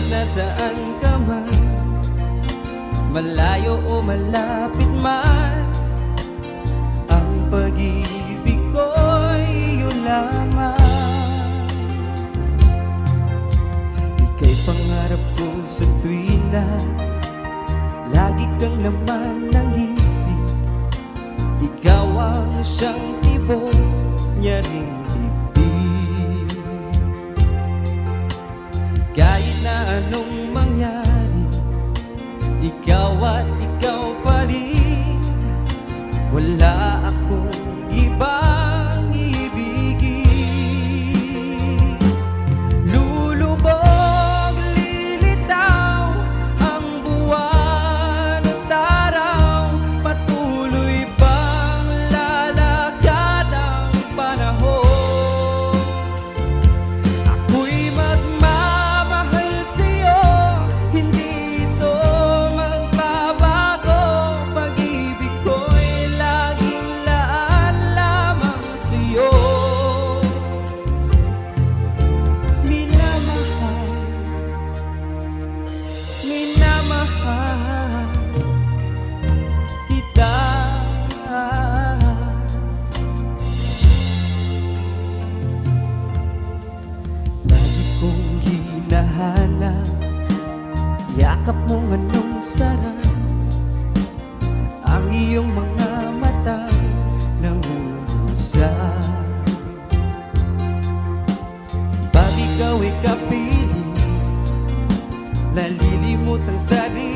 nasaan ka man, malayo o malapit man, ang pag-ibig ko'y iyo lamang. Ika'y pangarap ko sa tuwina, lagi kang naman ng isip. Ikaw ang siyang tibok niya ring dibdib. Kahit na anong mangyari, ikaw at ikaw pa rin. Wala akong ibang ibigin. Lulubog, lilitaw ang buwan at araw, patuloy pang lalakad ang panahon. Ako'y magmamahal sa'yo, hindi ito magbabago. Pag-ibig ko'y laging laan lamang sa'yo. Minamahal, minamahal kita. Lagi kong hinahanap yakap mong anong sarap, ang iyong mga mata nangungusap. Pag ikaw ay kapiling, nalilimot ang sarili.